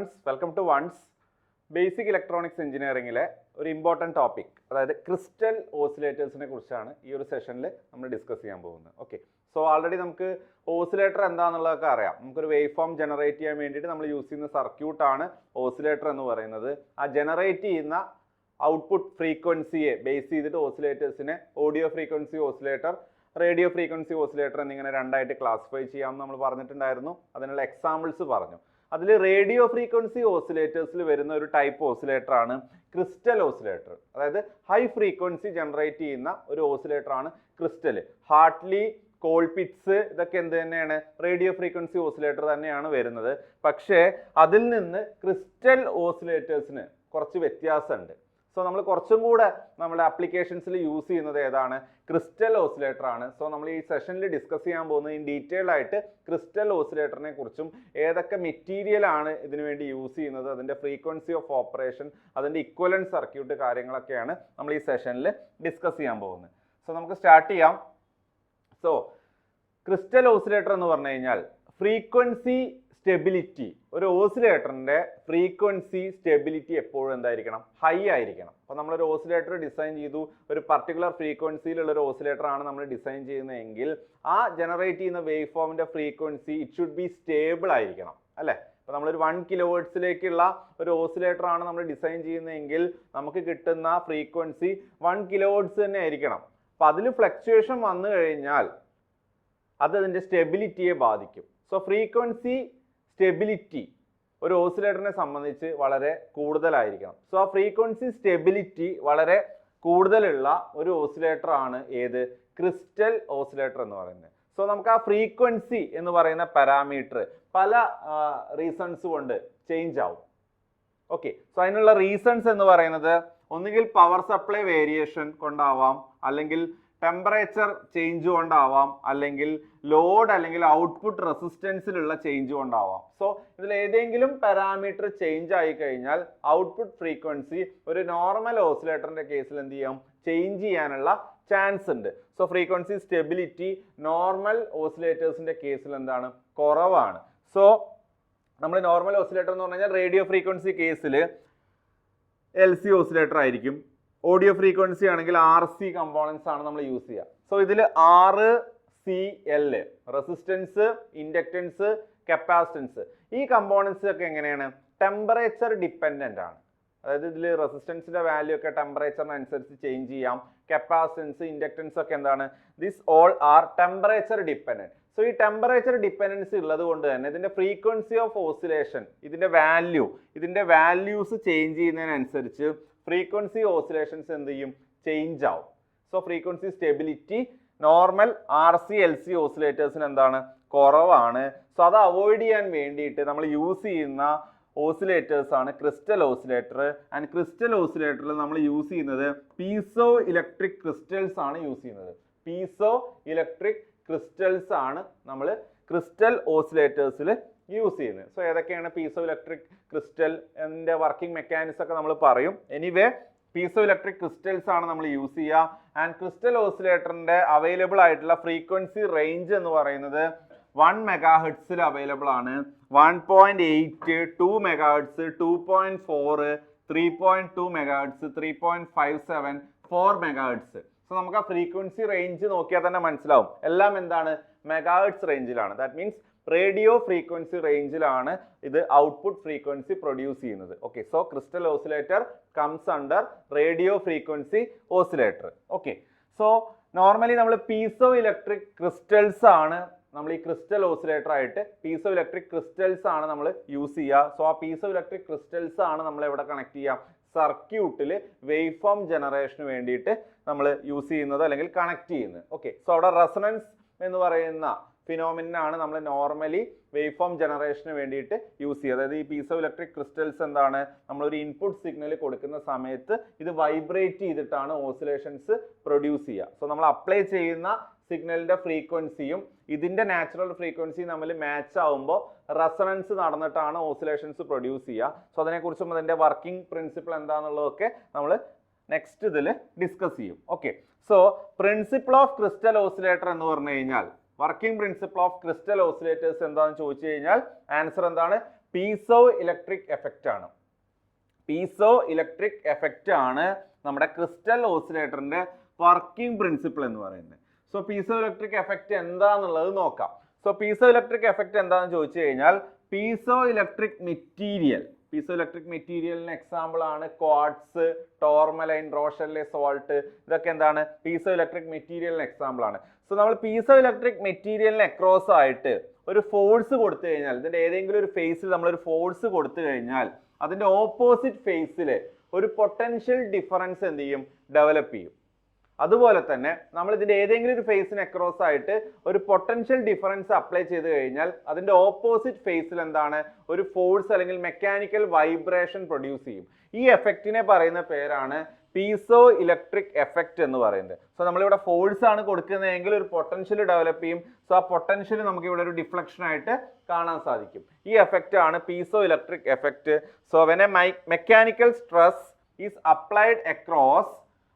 Students, welcome to one's basic electronics എഞ്ചിനീയറിംഗിലെ ഒരു important topic, അതായത് ക്രിസ്റ്റൽ ഓസിലേറ്റേഴ്സിനെ കുറിച്ചാണ് ഈ ഒരു സെഷനിൽ നമ്മൾ ഡിസ്കസ് ചെയ്യാൻ പോകുന്നത്. ഓക്കെ, സോ ആൾറെഡി നമുക്ക് ഓസിലേറ്റർ എന്താണെന്നുള്ളതൊക്കെ അറിയാം. നമുക്കൊരു വേവ് ഫോം ജനറേറ്റ് ചെയ്യാൻ വേണ്ടിയിട്ട് നമ്മൾ യൂസ് ചെയ്യുന്ന സർക്യൂട്ടാണ് ഓസിലേറ്റർ എന്ന് പറയുന്നത്. ആ ജനറേറ്റ് ചെയ്യുന്ന ഔട്ട്പുട്ട് ഫ്രീക്വൻസിയെ ബേസ് ചെയ്തിട്ട് ഓസിലേറ്റേഴ്സിനെ audio frequency oscillator, radio frequency oscillator എന്നിങ്ങനെ രണ്ടായിട്ട് ക്ലാസിഫൈ ചെയ്യാമെന്ന് നമ്മൾ പറഞ്ഞിട്ടുണ്ടായിരുന്നു. അതിനുള്ള എക്സാമ്പിൾസ് പറഞ്ഞു. അതിൽ റേഡിയോ ഫ്രീക്വൻസി ഓസിലേറ്റേഴ്സിൽ വരുന്ന ഒരു ടൈപ്പ് ഓസിലേറ്റർ ആണ് ക്രിസ്റ്റൽ ഓസിലേറ്റർ. അതായത് ഹൈ ഫ്രീക്വൻസി ജനറേറ്റ് ചെയ്യുന്ന ഒരു ഓസിലേറ്റർ ആണ് ക്രിസ്റ്റൽ. ഹാർട്ട്ലി, കോൾപിറ്റ്സ് ഇതൊക്കെ എന്ത് തന്നെയാണ്, റേഡിയോ ഫ്രീക്വൻസി ഓസിലേറ്റർ തന്നെയാണ് വരുന്നത്. പക്ഷേ അതിൽ നിന്ന് ക്രിസ്റ്റൽ ഓസിലേറ്റേഴ്സിന് കുറച്ച് വ്യത്യാസമുണ്ട്. സോ നമ്മൾ കുറച്ചും കൂടെ നമ്മുടെ ആപ്ലിക്കേഷൻസിൽ യൂസ് ചെയ്യുന്നത് ഏതാണ്, ക്രിസ്റ്റൽ ഓസിലേറ്റർ ആണ്. സോ നമ്മൾ ഈ സെഷനിൽ ഡിസ്കസ് ചെയ്യാൻ പോകുന്നത് ഇൻ ഡീറ്റെയിൽ ആയിട്ട് ക്രിസ്റ്റൽ ഓസിലേറ്ററിനെ കുറിച്ചും ഏതൊക്കെ മെറ്റീരിയൽ ആണ് ഇതിനു വേണ്ടി യൂസ് ചെയ്യുന്നത്, അതിൻ്റെ ഫ്രീക്വൻസി ഓഫ് ഓപ്പറേഷൻ, അതിൻ്റെ ഇക്വലന്റ് സർക്യൂട്ട് കാര്യങ്ങളൊക്കെയാണ് നമ്മൾ ഈ സെഷനിൽ ഡിസ്കസ് ചെയ്യാൻ പോകുന്നത്. സോ നമുക്ക് സ്റ്റാർട്ട് ചെയ്യാം. സോ ക്രിസ്റ്റൽ ഓസിലേറ്റർ എന്ന് പറഞ്ഞു കഴിഞ്ഞാൽ ഫ്രീക്വൻസി സ്റ്റെബിലിറ്റി, ഒരു ഓസിലേറ്ററിൻ്റെ ഫ്രീക്വൻസി സ്റ്റെബിലിറ്റി എപ്പോഴും എന്തായിരിക്കണം, ഹൈ ആയിരിക്കണം. അപ്പോൾ നമ്മളൊരു ഓസിലേറ്റർ ഡിസൈൻ ചെയ്തു, ഒരു പർട്ടിക്കുലർ ഫ്രീക്വൻസിയിലുള്ള ഒരു ഓസിലേറ്റർ ആണ് നമ്മൾ ഡിസൈൻ ചെയ്യുന്നതെങ്കിൽ ആ ജനറേറ്റ് ചെയ്യുന്ന വേവ് ഫോമിൻ്റെ frequency it should be stable ആയിരിക്കണം, അല്ലേ? അപ്പോൾ നമ്മളൊരു 1 kHz ഒരു ഓസിലേറ്റർ ആണ് നമ്മൾ ഡിസൈൻ ചെയ്യുന്നതെങ്കിൽ നമുക്ക് കിട്ടുന്ന ഫ്രീക്വൻസി 1 kHz തന്നെ ആയിരിക്കണം. അപ്പോൾ അതിൽ ഫ്ലക്ച്വേഷൻ വന്നു കഴിഞ്ഞാൽ അത് അതിൻ്റെ സ്റ്റെബിലിറ്റിയെ ബാധിക്കും. സോ ഫ്രീക്വൻസി സ്റ്റെബിലിറ്റി ഒരു ഓസിലേറ്ററിനെ സംബന്ധിച്ച് വളരെ കൂടുതലായിരിക്കണം. സോ ആ ഫ്രീക്വൻസി സ്റ്റെബിലിറ്റി വളരെ കൂടുതലുള്ള ഒരു ഓസിലേറ്റർ ആണ് ഏത്, ക്രിസ്റ്റൽ ഓസിലേറ്റർ എന്ന് പറയുന്നത്. സോ നമുക്ക് ആ ഫ്രീക്വൻസി എന്ന് പറയുന്ന പാരാമീറ്റർ പല റീസൺസ് കൊണ്ട് ചേഞ്ച് ആവും. ഓക്കെ, സോ അതിനുള്ള റീസൺസ് എന്ന് പറയുന്നത് ഒന്നുകിൽ പവർ സപ്ലൈ വേരിയേഷൻ കൊണ്ടാവാം, അല്ലെങ്കിൽ ടെമ്പറേച്ചർ ചേഞ്ച് കൊണ്ടാവാം, അല്ലെങ്കിൽ ലോഡ് അല്ലെങ്കിൽ ഔട്ട്പുട്ട് റെസിസ്റ്റൻസിലുള്ള ചേഞ്ച് കൊണ്ടാവാം. സോ ഇതിൽ ഏതെങ്കിലും പാരാമീറ്റർ ചേഞ്ച് ആയി കഴിഞ്ഞാൽ ഔട്ട്പുട്ട് ഫ്രീക്വൻസി ഒരു നോർമൽ ഓസിലേറ്ററിന്റെ കേസിൽ എന്ത് ചെയ്യാം, ചേഞ്ച് ചെയ്യാനുള്ള ചാൻസ് ഉണ്ട്. സോ ഫ്രീക്വൻസി സ്റ്റെബിലിറ്റി നോർമൽ ഓസിലേറ്റേഴ്സിന്റെ കേസിൽ എന്താണ്, കുറവാണ്. സോ നമ്മൾ നോർമൽ ഓസിലേറ്റർ എന്ന് പറഞ്ഞു കഴിഞ്ഞാൽ റേഡിയോ ഫ്രീക്വൻസി കേസിൽ LC ഓസിലേറ്റർ ആയിരിക്കും. ഓഡിയോ ഫ്രീക്വൻസി ആണെങ്കിൽ RC കമ്പോണൻസ് ആണ് നമ്മൾ യൂസ് ചെയ്യുക. സോ ഇതിൽ RCL റെസിസ്റ്റൻസ്, ഇൻഡക്റ്റൻസ്, കപ്പാസിറ്റൻസ്, ഈ കമ്പോണൻസ് ഒക്കെ എങ്ങനെയാണ്, ടെമ്പറേച്ചർ ഡിപ്പെൻഡൻ്റ് ആണ്. അതായത് ഇതിൽ റെസിസ്റ്റൻസിന്റെ വാല്യൂ ഒക്കെ ടെമ്പറേച്ചറിനനുസരിച്ച് ചേഞ്ച് ചെയ്യാം. കപ്പാസിറ്റൻസ്, ഇൻഡക്റ്റൻസ് ഒക്കെ എന്താണ്, this all are temperature dependent. So ഈ ടെമ്പറേച്ചർ ഡിപ്പെൻഡൻസി ഉള്ളത് കൊണ്ട് തന്നെ ഇതിന്റെ ഫ്രീക്വൻസി ഓഫ് ഓസിലേഷൻ, ഇതിന്റെ വാല്യൂസ് ചേഞ്ച് ചെയ്യുന്നതിനനുസരിച്ച് ഫ്രീക്വൻസി ഓസിലേഷൻസ് എന്ത് ചെയ്യും, ചേഞ്ച് ആവും. So frequency stability normal RC LC ഓസിലേറ്റേഴ്സിന് എന്താണ്, കുറവാണ്. സോ അത് അവോയ്ഡ് ചെയ്യാൻ വേണ്ടിയിട്ട് നമ്മൾ യൂസ് ചെയ്യുന്ന ഓസിലേറ്റേഴ്സ് ആണ് ക്രിസ്റ്റൽ ഓസിലേറ്റർ. ആൻഡ് ക്രിസ്റ്റൽ ഓസിലേറ്ററിൽ നമ്മൾ യൂസ് ചെയ്യുന്നത് പീസോ ഇലക്ട്രിക് ക്രിസ്റ്റൽസ് ആണ് യൂസ് ചെയ്യുന്നത്. പീസോ ഇലക്ട്രിക് ക്രിസ്റ്റൽസ് ആണ് നമ്മൾ ക്രിസ്റ്റൽ ഓസിലേറ്റേഴ്സിൽ യൂസ് ചെയ്യുന്നത്. സോ ഏതൊക്കെയാണ് പീസോ ഇലക്ട്രിക് ക്രിസ്റ്റൽ, അതിൻ്റെ വർക്കിംഗ് മെക്കാനിസം ഒക്കെ നമ്മൾ പറയും. എനിവേ പീസോ ഇലക്ട്രിക് ക്രിസ്റ്റൽസ് ആണ് നമ്മൾ യൂസ് ചെയ്യുക. ആൻഡ് ക്രിസ്റ്റൽ ഓസിലേറ്ററിന്റെ അവൈലബിൾ ആയിട്ടുള്ള ഫ്രീക്വൻസി റേഞ്ച് എന്ന് പറയുന്നത് 1 MHz അവൈലബിൾ ആണ്, 1.8, 2 MHz, 2.4, 3.2 MHz, 3.57, 4 MHz. സോ നമുക്ക് ആ ഫ്രീക്വൻസി റേഞ്ച് നോക്കിയാൽ തന്നെ മനസ്സിലാവും എല്ലാം എന്താണ്, മെഗാഹെർട്സ് റേഞ്ചിലാണ്. ദാറ്റ് മീൻസ് റേഡിയോ ഫ്രീക്വൻസി റേഞ്ചിലാണ് ഇത് ഔട്ട്പുട്ട് ഫ്രീക്വൻസി പ്രൊഡ്യൂസ് ചെയ്യുന്നത്. Okay, so crystal oscillator comes under radio frequency oscillator. Okay, so normally നമ്മൾ പീസോ ഇലക്ട്രിക് ക്രിസ്റ്റൽസ് ആണ് നമ്മൾ ഈ ക്രിസ്റ്റൽ ഓസിലേറ്റർ ആയിട്ട് പീസോ ഇലക്ട്രിക് ക്രിസ്റ്റൽസ് ആണ് നമ്മൾ യൂസ് ചെയ്യുക. സോ ആ പീസോ ഇലക്ട്രിക് ക്രിസ്റ്റൽസ് ആണ് നമ്മൾ എവിടെ കണക്ട് ചെയ്യുക, സർക്യൂട്ടിൽ വേവ് ഫോം ജനറേഷന് വേണ്ടിയിട്ട് നമ്മൾ യൂസ് ചെയ്യുന്നത് അല്ലെങ്കിൽ കണക്ട് ചെയ്യുന്നത്. ഓക്കെ, സോ അവിടെ റെസൊണൻസ് എന്ന് പറയുന്ന ഫിനോമിനാണ് നമ്മൾ നോർമലി വേവ് ഫോം ജനറേഷന് വേണ്ടിയിട്ട് യൂസ് ചെയ്യുക. അതായത് ഈ പീസോ ഇലക്ട്രിക് ക്രിസ്റ്റൽസ് എന്താണ്, നമ്മളൊരു ഇൻപുട്ട് സിഗ്നൽ കൊടുക്കുന്ന സമയത്ത് ഇത് വൈബ്രേറ്റ് ചെയ്തിട്ടാണ് ഓസിലേഷൻസ് പ്രൊഡ്യൂസ് ചെയ്യുക. സോ നമ്മൾ അപ്ലൈ ചെയ്യുന്ന സിഗ്നലിന്റെ ഫ്രീക്വൻസിയും ഇതിന്റെ നാച്ചുറൽ ഫ്രീക്വൻസിയും തമ്മിൽ മാച്ച് ആവുമ്പോൾ റെസൊണൻസ് നടന്നിട്ടാണ് ഓസിലേഷൻസ് പ്രൊഡ്യൂസ് ചെയ്യുക. സോ അതിനെക്കുറിച്ചും അതിന്റെ വർക്കിംഗ് പ്രിൻസിപ്പിൾ എന്താണെന്നുള്ളതൊക്കെ നമ്മൾ നെക്സ്റ്റ് ഇതിൽ ഡിസ്കസ് ചെയ്യും. Okay, so principle of crystal oscillator എന്ന് പറഞ്ഞു കഴിഞ്ഞാൽ working principle of crystal oscillators എന്താണെന്ന് ചോദിച്ചു കഴിഞ്ഞാൽ ആൻസർ എന്താണ്, പീസോ ഇലക്ട്രിക് എഫക്റ്റ് ആണ്. പീസോ ഇലക്ട്രിക് എഫക്റ്റ് ആണ് നമ്മുടെ ക്രിസ്റ്റൽ ഓസിലേറ്ററിന്റെ വർക്കിംഗ് പ്രിൻസിപ്പിൾ എന്ന് പറയുന്നത്. സോ പീസോ ഇലക്ട്രിക് എഫക്റ്റ് എന്താന്നുള്ളത് നോക്കാം. സോ പീസോ ഇലക്ട്രിക് എഫക്റ്റ് എന്താണെന്ന് ചോദിച്ചു കഴിഞ്ഞാൽ പീസോ ഇലക്ട്രിക് മെറ്റീരിയലിന് എക്സാമ്പിൾ ആണ് ക്വാർട്സ്, ടോർമലൈൻ, റോഷെല്ലെ സോൾട്ട്. ഇതൊക്കെ എന്താണ്? പീസോ ഇലക്ട്രിക് മെറ്റീരിയലിന് എക്സാമ്പിൾ ആണ്. സോ നമ്മൾ പീസോ ഇലക്ട്രിക് മെറ്റീരിയലിന് അക്രോസ് ആയിട്ട് ഒരു ഫോഴ്സ് കൊടുത്തു കഴിഞ്ഞാൽ, ഇതിന്റെ ഏതെങ്കിലും ഒരു ഫേസിൽ നമ്മളൊരു ഫോഴ്സ് കൊടുത്തു കഴിഞ്ഞാൽ അതിന്റെ ഓപ്പോസിറ്റ് ഫേസിൽ ഒരു പൊട്ടൻഷ്യൽ ഡിഫറൻസ് എന്ത് ചെയ്യും? ഡെവലപ്പ് ചെയ്യും. അതുപോലെ തന്നെ നമ്മൾ ഇതിന്റെ ഏതെങ്കിലും ഒരു ഫേസിന് അക്രോസ് ആയിട്ട് ഒരു പൊട്ടൻഷ്യൽ ഡിഫറൻസ് അപ്ലൈ ചെയ്ത് കഴിഞ്ഞാൽ അതിന്റെ ഓപ്പോസിറ്റ് ഫേസിൽ എന്താണ്? ഒരു ഫോഴ്സ് അല്ലെങ്കിൽ മെക്കാനിക്കൽ വൈബ്രേഷൻ പ്രൊഡ്യൂസ് ചെയ്യും. ഈ എഫക്റ്റിനെ പറയുന്ന പേരാണ് പീസോ ഇലക്ട്രിക് എഫക്റ്റ് എന്ന് പറയുന്നത്. സോ നമ്മളിവിടെ ഫോഴ്സ് ആണ് കൊടുക്കുന്നതെങ്കിൽ ഒരു പൊട്ടൻഷ്യൽ ഡെവലപ്പ് ചെയ്യും. സോ ആ പൊട്ടൻഷ്യൽ നമുക്ക് ഇവിടെ ഒരു ഡിഫ്ലക്ഷൻ ആയിട്ട് കാണാൻ സാധിക്കും. ഈ എഫക്റ്റ് ആണ് piezo electric effect. So when A mechanical stress is applied across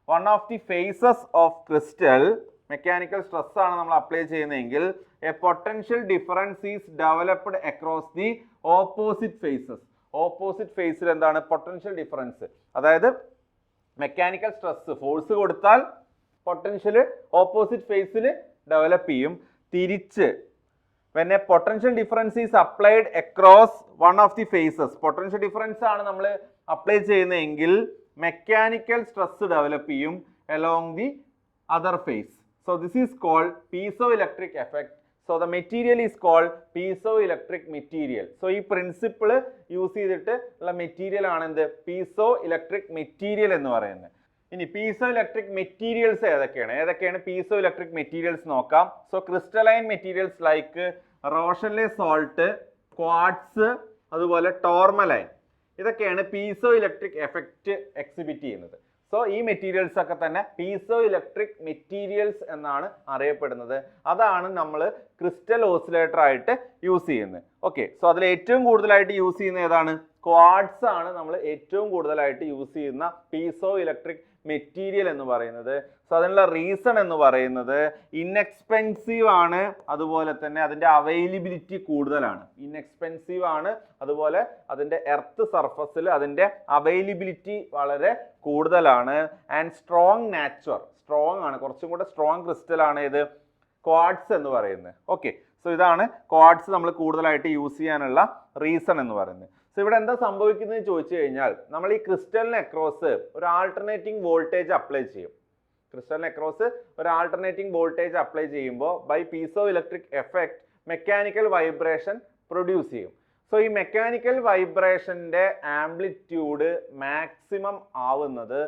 one of the faces of crystal, mechanical stress ആണ് നമ്മൾ അപ്ലൈ ചെയ്യുന്നതെങ്കിൽ a potential difference is developed across the opposite faces. Opposite ഫേസിൽ എന്താണ്? Potential difference. അതായത് mechanical stress force കൊടുത്താൽ potential opposite ഫേസിൽ develop ചെയ്യും. തിരിച്ച് when a potential difference is applied across one of the faces, potential difference ആണ് നമ്മൾ apply ചെയ്യുന്നതെങ്കിൽ മെക്കാനിക്കൽ സ്ട്രെസ് ഡെവലപ്പ് ചെയ്യും along the other face. So this is called piezoelectric effect. So the material is called piezoelectric material. So ഈ principle use ചെയ്തിട്ട് ഉള്ള material ആണ് എന്ത്? Piezoelectric material എന്ന് പറയുന്നത്. ഇനി പീസോഇലക്ട്രിക് മെറ്റീരിയൽസ് ഏതൊക്കെയാണ് പീസോഇലക്ട്രിക് മെറ്റീരിയൽസ് നോക്കാം. So crystalline materials like Rochelle salt, quartz, അതുപോലെ ടോർമലൈൻ, ഇതൊക്കെയാണ് പീസോ ഇലക്ട്രിക് എഫക്റ്റ് എക്സിബിറ്റ് ചെയ്യുന്നത്. സോ ഈ മെറ്റീരിയൽസ് ഒക്കെ തന്നെ പീസോ ഇലക്ട്രിക് മെറ്റീരിയൽസ് എന്നാണ് അറിയപ്പെടുന്നത്. അതാണ് നമ്മൾ ക്രിസ്റ്റൽ ഓസിലേറ്റർ ആയിട്ട് യൂസ് ചെയ്യുന്നത്. ഓക്കെ, സോ അതിൽ ഏറ്റവും കൂടുതലായിട്ട് യൂസ് ചെയ്യുന്ന ഏതാണ്? ക്വാർട്സ് ആണ് നമ്മൾ ഏറ്റവും കൂടുതലായിട്ട് യൂസ് ചെയ്യുന്ന പീസോ ഇലക്ട്രിക് മെറ്റീരിയൽ എന്ന് പറയുന്നത്. സോ അതിനുള്ള റീസൺ എന്ന് പറയുന്നത് ഇൻഎക്സ്പെൻസീവ് ആണ്, അതുപോലെ തന്നെ അതിൻ്റെ അവൈലബിലിറ്റി കൂടുതലാണ്. ഇൻഎക്സ്പെൻസീവ് ആണ്, അതുപോലെ അതിൻ്റെ എർത്ത് സർഫസിൽ അതിൻ്റെ അവൈലബിലിറ്റി വളരെ കൂടുതലാണ്. ആൻഡ് സ്ട്രോങ് ആണ്, കുറച്ചും കൂടെ സ്ട്രോങ് ക്രിസ്റ്റൽ ആണ് ഇത് ക്വാർട്സ് എന്ന് പറയുന്നത്. ഓക്കെ, സോ ഇതാണ് ക്വാർട്സ് നമ്മൾ കൂടുതലായിട്ട് യൂസ് ചെയ്യാനുള്ള റീസൺ എന്ന് പറയുന്നത്. സോ ഇവിടെ എന്താ സംഭവിക്കുന്നത് ചോദിച്ചു കഴിഞ്ഞാൽ നമ്മൾ ഈ ക്രിസ്റ്റലിന് അക്രോസ് ഒരു ആൾട്ടർനേറ്റിംഗ് വോൾട്ടേജ് അപ്ലൈ ചെയ്യും. അപ്ലൈ ചെയ്യുമ്പോൾ by piezo electric effect mechanical vibration produce ചെയ്യും. സോ ഈ മെക്കാനിക്കൽ വൈബ്രേഷന്റെ ആംപ്ലിറ്റ്യൂഡ് മാക്സിമം ആവുന്നത്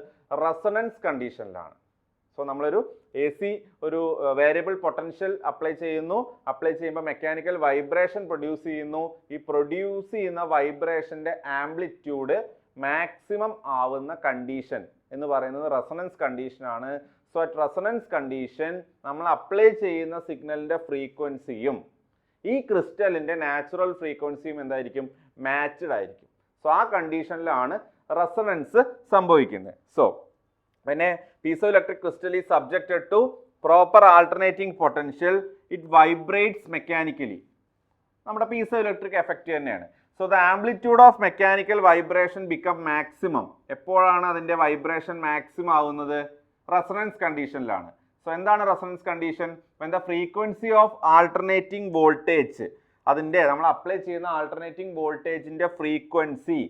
റെസൊണൻസ് കണ്ടീഷനിലാണ്. സോ നമ്മളൊരു AC ഒരു വേരിയബിൾ പൊട്ടൻഷ്യൽ അപ്ലൈ ചെയ്യുമ്പോൾ മെക്കാനിക്കൽ വൈബ്രേഷൻ പ്രൊഡ്യൂസ് ചെയ്യുന്നു. ഈ പ്രൊഡ്യൂസ് ചെയ്യുന്ന വൈബ്രേഷന്റെ ആംപ്ലിറ്റ്യൂഡ് മാക്സിമം ആവുന്ന കണ്ടീഷൻ എന്ന് പറയുന്നത് റെസൊണൻസ് കണ്ടീഷൻ ആണ്. സോ അറ്റ് റെസൊണൻസ് കണ്ടീഷൻ നമ്മൾ അപ്ലൈ ചെയ്യുന്ന സിഗ്നലിന്റെ ഫ്രീക്വൻസിയും ഈ ക്രിസ്റ്റലിന്റെ നാച്ചുറൽ ഫ്രീക്വൻസിയും എന്തായിരിക്കും? മാച്ച്ഡ് ആയിരിക്കും. സോ ആ കണ്ടീഷനിലാണ് റെസൊണൻസ് സംഭവിക്കുന്നത്. So when a piezoelectric crystal is subjected to proper alternating potential, it vibrates mechanically. നമ്മുടെ piezoelectric effect തന്നെയാണ്. So the amplitude of mechanical vibration become maximum. എപ്പോഴാണ് അതിന്റെ വൈബ്രേഷൻ മാക്സിമം ആവുന്നത്? റെസൊണൻസ് കണ്ടീഷനിലാണ്. സോ എന്താണ് resonance condition? when the frequency of alternating voltage, അതിന്റെ നമ്മൾ apply ചെയ്യുന്ന ആൾട്ടർനേറ്റിംഗ് വോൾട്ടേജിന്റെ frequency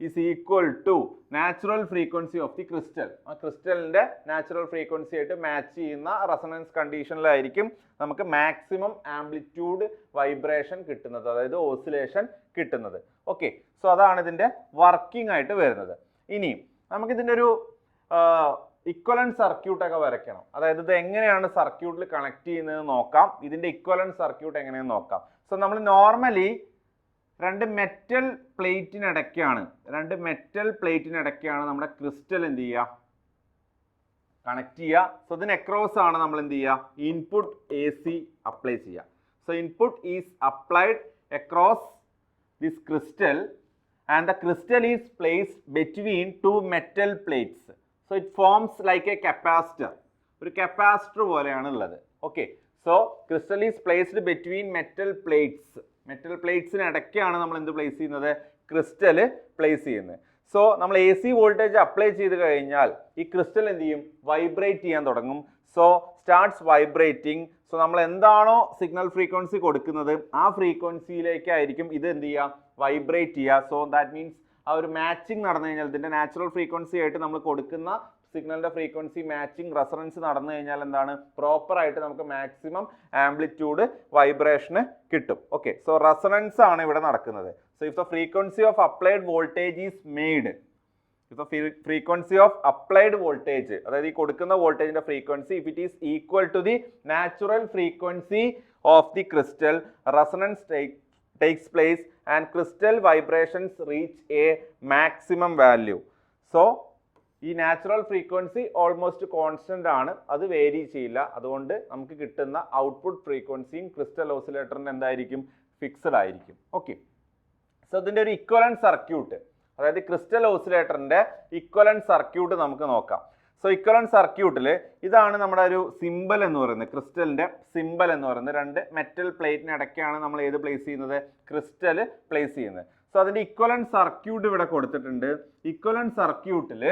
is equal to natural frequency of the crystal. ആ ക്രിസ്റ്റലിന്റെ നാച്ചുറൽ ഫ്രീക്വൻസി ആയിട്ട് മാച്ച് ചെയ്യുന്ന റെസൊണൻസ് കണ്ടീഷനിലായിരിക്കും നമുക്ക് മാക്സിമം ആംപ്ലിറ്റ്യൂഡ് വൈബ്രേഷൻ കിട്ടുന്നത്, അതായത് ഓസിലേഷൻ കിട്ടുന്നത്. ഓക്കെ, സോ അതാണ് ഇതിന്റെ വർക്കിംഗ് ആയിട്ട് വരുന്നത്. ഇനി നമുക്കിതിൻ്റെ ഒരു ഇക്വലന്റ് സർക്യൂട്ട് ഒക്കെ വരയ്ക്കണം. അതായത് ഇത് എങ്ങനെയാണ് സർക്യൂട്ടിൽ കണക്ട് ചെയ്യുന്നത് നോക്കാം. ഇതിന്റെ ഇക്വലന്റ് സർക്യൂട്ട് എങ്ങനെയെന്ന് നോക്കാം. സോ നമ്മൾ നോർമലി രണ്ട് മെറ്റൽ പ്ലേറ്റിനിടയ്ക്കാണ് നമ്മുടെ ക്രിസ്റ്റൽ എന്ത് ചെയ്യുക? കണക്ട് ചെയ്യുക. സോ ഇതിന് അക്രോസ് ആണ് നമ്മൾ എന്ത് ചെയ്യുക? ഇൻപുട്ട് AC അപ്ലൈ ചെയ്യുക. So input is applied across this crystal and the crystal is placed between two metal plates. So it forms like a capacitor. ഒരു കപ്പാസിറ്റർ പോലെയാണ് ഉള്ളത്. Okay, so crystal is placed between metal plates. Metal പ്ലേറ്റ്സിന് ഇടയ്ക്കാണ് നമ്മൾ എന്ത് place ചെയ്യുന്നത്, crystal place ചെയ്യുന്നത്. So നമ്മൾ AC വോൾട്ടേജ് അപ്ലൈ ചെയ്ത് കഴിഞ്ഞാൽ ഈ ക്രിസ്റ്റൽ എന്ത് ചെയ്യും, വൈബ്രേറ്റ് ചെയ്യാൻ തുടങ്ങും. So starts vibrating. സോ നമ്മൾ എന്താണോ സിഗ്നൽ ഫ്രീക്വൻസി കൊടുക്കുന്നത് ആ ഫ്രീക്വൻസിയിലേക്കായിരിക്കും ഇത് എന്ത് ചെയ്യുക, വൈബ്രേറ്റ് ചെയ്യുക. സോ ദാറ്റ് മീൻസ് ആ ഒരു മാച്ചിങ് നടന്നു കഴിഞ്ഞാൽ ഇതിൻ്റെ നാച്ചുറൽ ഫ്രീക്വൻസി ആയിട്ട് നമ്മൾ കൊടുക്കുന്ന സിഗ്നലിൻ്റെ ഫ്രീക്വൻസി മാച്ചിങ് റെസൊണൻസ് നടന്നു കഴിഞ്ഞാൽ എന്താണ്, പ്രോപ്പറായിട്ട് നമുക്ക് മാക്സിമം ആംപ്ലിറ്റ്യൂഡ് വൈബ്രേഷന് കിട്ടും. ഓക്കെ, സോ റെസൊണൻസ് ആണ് ഇവിടെ നടക്കുന്നത്. So if the frequency of applied voltage is made, if the frequency of applied voltage, അതായത് ഈ കൊടുക്കുന്ന വോൾട്ടേജിന്റെ frequency, if it is equal to the natural frequency of the crystal, resonance takes place and crystal vibrations reach a maximum value. So ഈ natural frequency almost constant ആണ്, അത് vary ചെയ്യില്ല. അതുകൊണ്ട് നമുക്ക് കിട്ടുന്ന ഔട്ട്പുട്ട് ഫ്രീക്വൻസിയും ക്രിസ്റ്റൽ ഓസിലേറ്ററിന് എന്തായിരിക്കും, ഫിക്സഡ് ആയിരിക്കും. ഓക്കെ, സോ ഇതിൻ്റെ ഒരു ഇക്വലന്റ് സർക്യൂട്ട്, അതായത് ക്രിസ്റ്റൽ ഓസിലേറ്ററിന്റെ ഇക്വലന്റ് സർക്യൂട്ട് നമുക്ക് നോക്കാം. സോ ഇക്വലന്റ് സർക്യൂട്ടിൽ ഇതാണ് നമ്മുടെ ഒരു സിമ്പൽ എന്ന് പറയുന്നത്, ക്രിസ്റ്റലിന്റെ സിമ്പൽ എന്ന് പറയുന്നത്. രണ്ട് മെറ്റൽ പ്ലേറ്റിന് ഇടയ്ക്കാണ് നമ്മൾ ഏത് പ്ലേസ് ചെയ്യുന്നത്, ക്രിസ്റ്റൽ പ്ലേസ് ചെയ്യുന്നത്. സോ അതിന്റെ ഇക്വലന്റ് സർക്യൂട്ട് ഇവിടെ കൊടുത്തിട്ടുണ്ട്. ഇക്വലന്റ് സർക്യൂട്ടിൽ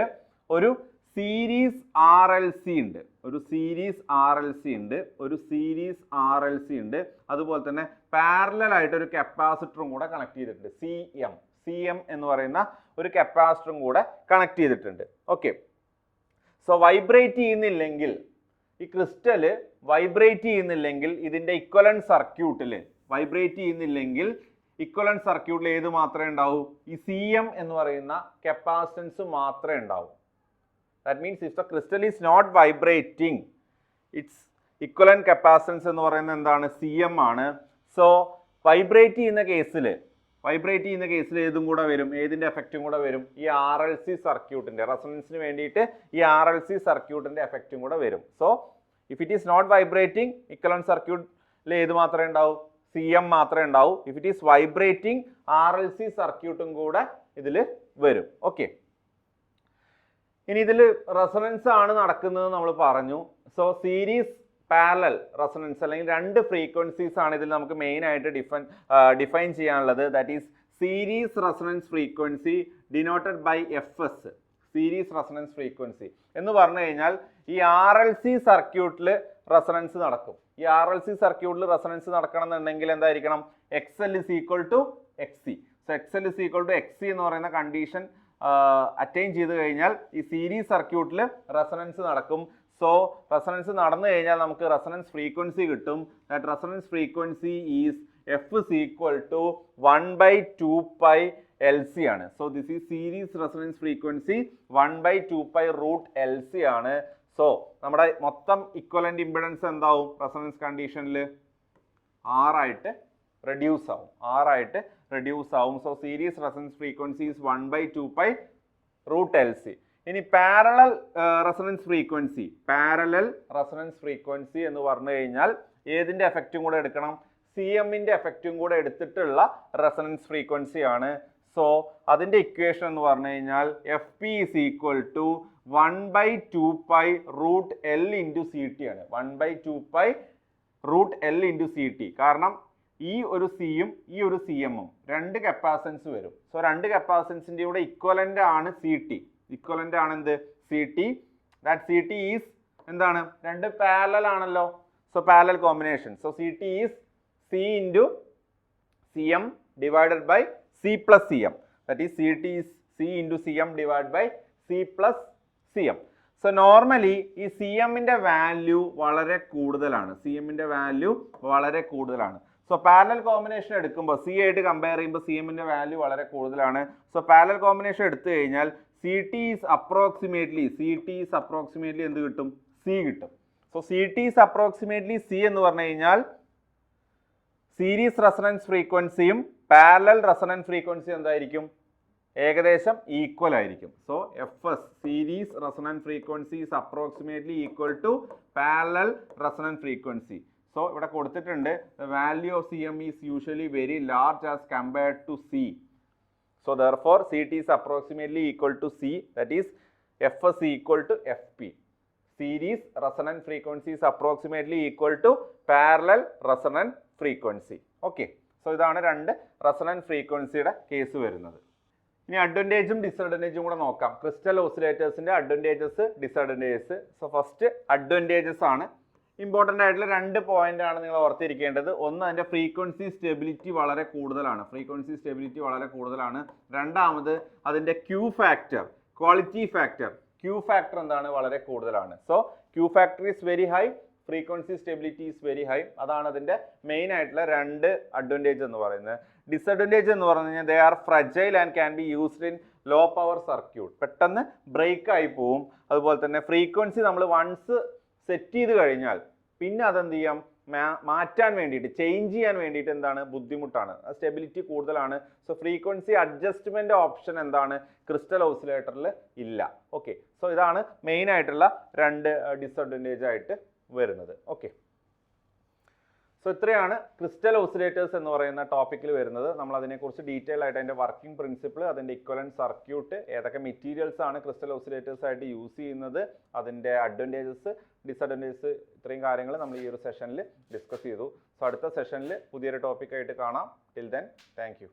ഒരു സീരീസ് RLC ഉണ്ട്, ഒരു സീരീസ് RLC ഉണ്ട്, ഒരു സീരീസ് RLC ഉണ്ട്. അതുപോലെ തന്നെ പാരലൽ ആയിട്ട് ഒരു കപ്പാസിറ്ററും കൂടെ കണക്ട് ചെയ്തിട്ടുണ്ട്, CM എന്ന് പറയുന്ന ഒരു കപ്പാസിറ്ററും കൂടെ കണക്ട് ചെയ്തിട്ടുണ്ട്. ഓക്കെ, സോ വൈബ്രേറ്റ് ചെയ്യുന്നില്ലെങ്കിൽ, ഈ ക്രിസ്റ്റൽ വൈബ്രേറ്റ് ചെയ്യുന്നില്ലെങ്കിൽ ഇതിന്റെ ഇക്വലന്റ് സർക്യൂട്ടിൽ വൈബ്രേറ്റ് ചെയ്യുന്നില്ലെങ്കിൽ ഇക്വലന്റ് സർക്യൂട്ടിൽ ഏത് മാത്രമേ ഉണ്ടാവൂ, ഈ CM എന്ന് പറയുന്ന കപ്പാസിറ്റൻസ് മാത്രമേ ഉണ്ടാവൂ. That means if the crystal is not vibrating, its equivalent capacitance എന്ന് പറയുന്നത് എന്താണ്, CM ആണ്. സോ വൈബ്രേറ്റ് ചെയ്യുന്ന കേസിൽ ഏതും കൂടെ വരും, ഏതിന്റെ എഫക്റ്റും കൂടെ വരും, ഈ RLC സർക്യൂട്ടിന്റെ റെസൊണൻസിന് വേണ്ടിയിട്ട് ഈ RLC സർക്യൂട്ടിന്റെ എഫക്റ്റും കൂടെ വരും. So if it is not vibrating, equivalent സർക്യൂട്ടിൽ ഏത് മാത്രമേ ഉണ്ടാവൂ, CM മാത്രമേ ഉണ്ടാവൂ. If it is vibrating, RLC സർക്യൂട്ടും കൂടെ ഇതിൽ വരും. ഓക്കെ, ഇനി ഇതിൽ റെസൊണൻസ് ആണ് നടക്കുന്നത് നമ്മൾ പറഞ്ഞു. സോ സീരീസ് പാരലൽ റെസൊണൻസ് അല്ലെങ്കിൽ രണ്ട് ഫ്രീക്വൻസീസ് ആണ് ഇതിൽ നമുക്ക് മെയിൻ ആയിട്ട് ഡിഫൈൻ ചെയ്യാനുള്ളത്. That is series resonance frequency denoted by FS, series resonance frequency എന്ന് പറഞ്ഞു കഴിഞ്ഞാൽ ഈ RLC സർക്യൂട്ടിൽ റെസൊണൻസ് നടക്കും. ഈ RLC സർക്യൂട്ടിൽ റെസൊണൻസ് നടക്കണം എന്നുണ്ടെങ്കിൽ എന്തായിരിക്കണം, XL is equal to XC. So XL is equal to XC എന്ന് പറയുന്ന കണ്ടീഷൻ അറ്റൈൻ ചെയ്ത് കഴിഞ്ഞാൽ ഈ സീരീസ് സർക്യൂട്ടിൽ റെസൊണൻസ് നടക്കും. സോ റെസൊണൻസ് നടന്നു കഴിഞ്ഞാൽ നമുക്ക് റെസൊണൻസ് ഫ്രീക്വൻസി കിട്ടും. That resonance frequency is F is equal to 1/2 pi LC ആണ്. So this is series resonance frequency 1/2 pi root LC ആണ്. സോ നമ്മുടെ മൊത്തം ഇക്വലന്റ് ഇംപിഡൻസ് എന്താവും, റെസൊണൻസ് കണ്ടീഷനിൽ R ആയിട്ട് റെഡ്യൂസ് ആവും. So series resonance frequency is 1/2 pi root LC. ഇനി parallel resonance frequency എന്ന് പറഞ്ഞു കഴിഞ്ഞാൽ ഏതിന്റെ എഫക്റ്റും കൂടെ എടുക്കണം, CMന്റെ എഫക്റ്റും കൂടെ എടുത്തിട്ടുള്ള റെസൊണൻസ് ഫ്രീക്വൻസി ആണ്. സോ അതിന്റെ ഇക്വേഷൻ എന്ന് പറഞ്ഞു കഴിഞ്ഞാൽ FP is equal to 1/2 pi root L into CT ആണ്. 1/2 pi root L into CT. കാരണം ഈ ഒരു സിയും ഈ ഒരു CMഉം രണ്ട് കപ്പാസിറ്റൻസ് വരും. സോ രണ്ട് കപ്പാസിറ്റൻസിന്റെ കൂടെ ഇക്വലന്റ് ആണ് CT. ഇക്വലന്റ് ആണ് എന്ത്, CT. ദാറ്റ് CT ഈസ് എന്താണ്, രണ്ട് പാരലൽ ആണല്ലോ. So parallel combination. So CT is C into CM divided by C plus CM. That is CT is C into CM divided by C plus CM. So normally ഈ CMന്റെ value വളരെ കൂടുതലാണ്. So parallel combination എടുക്കുമ്പോൾ C ആയിട്ട് compare ചെയ്യുമ്പോൾ CMന്റെ value വളരെ കൂടുതലാണ്. So parallel combination എടുത്തു കഴിഞ്ഞാൽ CT is approximately എന്ത് കിട്ടും, C കിട്ടും. So CT is approximately C എന്ന് പറഞ്ഞു കഴിഞ്ഞാൽ സീരീസ് റെസൊണൻസ് ഫ്രീക്വൻസിയും പാരലൽ റെസൊണൻസ് ഫ്രീക്വൻസിയും എന്തായിരിക്കും, ഏകദേശം ഈക്വൽ ആയിരിക്കും. So FS series resonance frequency is approximately equal to parallel resonance frequency. So ഇവിടെ കൊടുത്തിട്ടുണ്ട് the value of CM is usually very large as compared to C. So therefore CT is approximately equal to C, that is FS equal to FP. Series resonance frequency is approximately equal to parallel resonance frequency. Okay. So ഇതാണ് രണ്ട് resonant ഫ്രീക്വൻസിയുടെ case വരുന്നത്. ഇനി അഡ്വാൻറ്റേജും ഡിസഡ്വാൻറ്റേജും കൂടെ നോക്കാം. Crystal ഓസിലേറ്റേഴ്സിന്റെ advantages, disadvantages. So first advantages ആണ്. ഇമ്പോർട്ടൻ്റ് ആയിട്ടുള്ള 2 പോയിന്റ് ആണ് നിങ്ങൾ ഓർത്തിരിക്കേണ്ടത്. ഒന്ന്, അതിന്റെ ഫ്രീക്വൻസി സ്റ്റെബിലിറ്റി വളരെ കൂടുതലാണ്. രണ്ടാമത് അതിന്റെ Q factor, quality factor, Q factor എന്താണ്, വളരെ കൂടുതലാണ്. So Q factor is very high, frequency stability is very high. അതാണ് അതിന്റെ മെയിൻ ആയിട്ടുള്ള 2 അഡ്വാൻറ്റേജ് എന്ന് പറയുന്നത്. ഡിസഡ്വാൻറ്റേജ് എന്ന് പറഞ്ഞു കഴിഞ്ഞാൽ they are fragile and can be used in low power circuit. പെട്ടെന്ന് ബ്രേക്ക് ആയി പോവും. അതുപോലെ തന്നെ ഫ്രീക്വൻസി നമ്മൾ വൺസ് സെറ്റ് ചെയ്ത് കഴിഞ്ഞാൽ പിന്നെ അതെന്ത് ചെയ്യാം, മാറ്റാൻ വേണ്ടിയിട്ട്, ചേഞ്ച് ചെയ്യാൻ വേണ്ടിയിട്ട് എന്താണ്, ബുദ്ധിമുട്ടാണ്. സ്റ്റെബിലിറ്റി കൂടുതലാണ്. സോ ഫ്രീക്വൻസി അഡ്ജസ്റ്റ്മെന്റ് ഓപ്ഷൻ എന്താണ്, ക്രിസ്റ്റൽ ഓസിലേറ്ററിൽ ഇല്ല. ഓക്കെ, സോ ഇതാണ് മെയിൻ ആയിട്ടുള്ള 2 ഡിസഡ്വാൻറ്റേജ് ആയിട്ട് വരുന്നത്. ഓക്കെ, സോ ഇത്രയാണ് ക്രിസ്റ്റൽ ഓസിലേറ്റേഴ്സ് എന്ന് പറയുന്ന ടോപ്പിക്കിൽ വരുന്നത്. നമ്മൾ അതിനെക്കുറിച്ച് ഡീറ്റെയിൽ ആയിട്ട് അതിൻ്റെ വർക്കിംഗ് പ്രിൻസിപ്പിൾ, അതിൻ്റെ ഇക്വലന്റ് സർക്യൂട്ട്, ഏതൊക്കെ മെറ്റീരിയൽസ് ആണ് ക്രിസ്റ്റൽ ഓസിലേറ്റേഴ്സ് ആയിട്ട് യൂസ് ചെയ്യുന്നത്, അതിൻ്റെ അഡ്വാൻറ്റേജസ്, ഡിസഡ്വാൻറ്റേജസ്, ഇത്രയും കാര്യങ്ങൾ നമ്മൾ ഈ ഒരു സെഷനിൽ ഡിസ്കസ് ചെയ്തു. സോ അടുത്ത സെഷനിൽ പുതിയൊരു ടോപ്പിക്കായിട്ട് കാണാം. Till then, thank you.